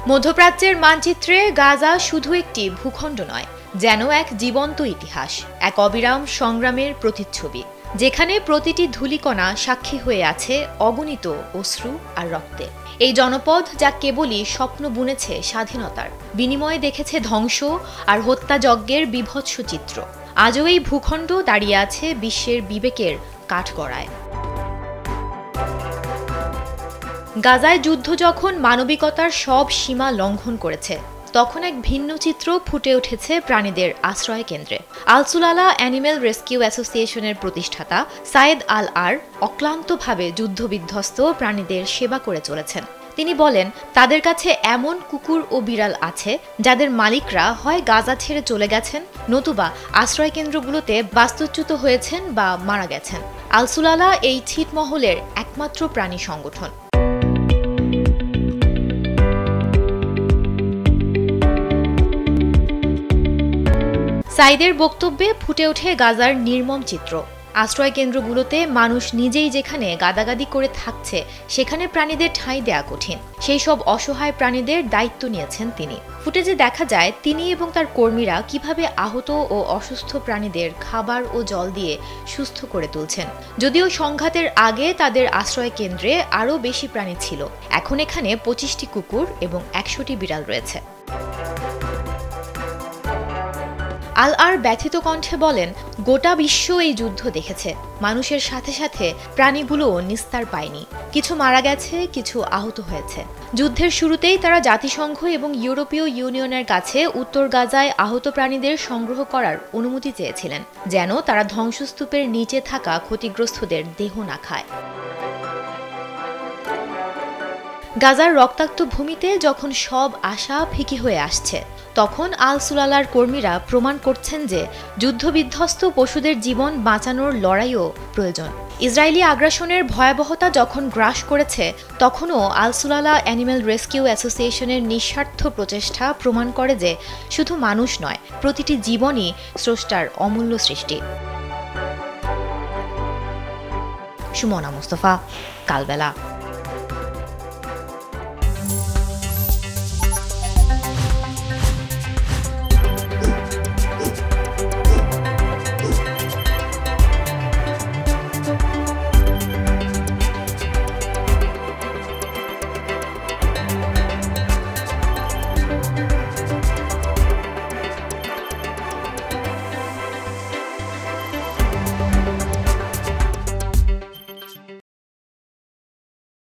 মধ্যপ্রাচ্যের মানচিত্রে গাজা শুধু একটি ভূখণ্ড নয়, যেন এক জীবন্ত ইতিহাস, এক অবিরাম সংগ্রামের প্রতিচ্ছবি, যেখানে প্রতিটি ধূলিকণা সাক্ষী হয়ে আছে অগণিত অশ্রু আর রক্তে। এই জনপদ যা কেবলই স্বপ্ন বুনেছে স্বাধীনতার, বিনিময়ে দেখেছে ধ্বংস আর হত্যাযজ্ঞের বীভৎস চিত্র, আজও এই ভূখণ্ড দাঁড়িয়ে আছে বিশ্বের বিবেকের কাঠগড়ায়। গাজায় যুদ্ধ যখন মানবিকতার সব সীমা লঙ্ঘন করেছে, তখন এক ভিন্ন চিত্র ফুটে উঠেছে প্রাণীদের আশ্রয় কেন্দ্রে। আল-সুলালা অ্যানিমেল রেস্কিউ অ্যাসোসিয়েশনের প্রতিষ্ঠাতা সায়েদ আল-আর অক্লান্তভাবে যুদ্ধবিধ্বস্ত প্রাণীদের সেবা করে চলেছেন। তিনি বলেন, তাদের কাছে এমন কুকুর ও বিড়াল আছে যাদের মালিকরা হয় গাজা ছেড়ে চলে গেছেন, নতুবা আশ্রয় কেন্দ্রগুলোতে বাস্তুচ্যুত হয়েছেন বা মারা গেছেন। আল-সুলালা এই ছিটমহলের একমাত্র প্রাণী সংগঠন। সাইদের বক্তব্যে ফুটে ওঠে গাজার নির্মম চিত্র। আশ্রয় কেন্দ্রগুলোতে মানুষ নিজেই যেখানে গাদাগাদি করে থাকছে, সেখানে প্রাণীদের ঠাঁই দেয়া কঠিন। সেই সব অসহায় প্রাণীদের দায়িত্ব নিয়েছেন তিনি। ফুটেজে দেখা যায় তিনি এবং তার কর্মীরা কিভাবে আহত ও অসুস্থ প্রাণীদের খাবার ও জল দিয়ে সুস্থ করে তুলছেন। যদিও সংঘাতের আগে তাদের আশ্রয় কেন্দ্রে আরও বেশি প্রাণী ছিল, এখন এখানে 25টি কুকুর এবং 100টি বিড়াল রয়েছে। আল-আর ব্যথিত কণ্ঠে বলেন, গোটা বিশ্ব এই যুদ্ধ দেখেছে। মানুষের সাথে সাথে প্রাণীগুলোও নিস্তার পায়নি। কিছু মারা গেছে, কিছু আহত হয়েছে। যুদ্ধের শুরুতেই তারা জাতিসংঘ এবং ইউরোপীয় ইউনিয়নের কাছে উত্তর গাজায় আহত প্রাণীদের সংগ্রহ করার অনুমতি চেয়েছিলেন, যেন তারা ধ্বংসস্তূপের নিচে থাকা ক্ষতিগ্রস্তদের দেহ না খায়। গাজার রক্তাক্ত ভূমিতে যখন সব আশা ফিকি হয়ে আসছে, তখন আল-সুলালার কর্মীরা প্রমাণ করছেন যে যুদ্ধবিধ্বস্ত পশুদের জীবন বাঁচানোর লড়াইও প্রয়োজন। ইসরায়েলি আগ্রাসনের ভয়াবহতা যখন গ্রাস করেছে, তখনও আল-সুলালা অ্যানিমেল রেস্কিউ অ্যাসোসিয়েশনের নিঃস্বার্থ প্রচেষ্টা প্রমাণ করে যে শুধু মানুষ নয়, প্রতিটি জীবনই স্রষ্টার অমূল্য সৃষ্টি। সুমনা মুস্তফা, কালবেলা।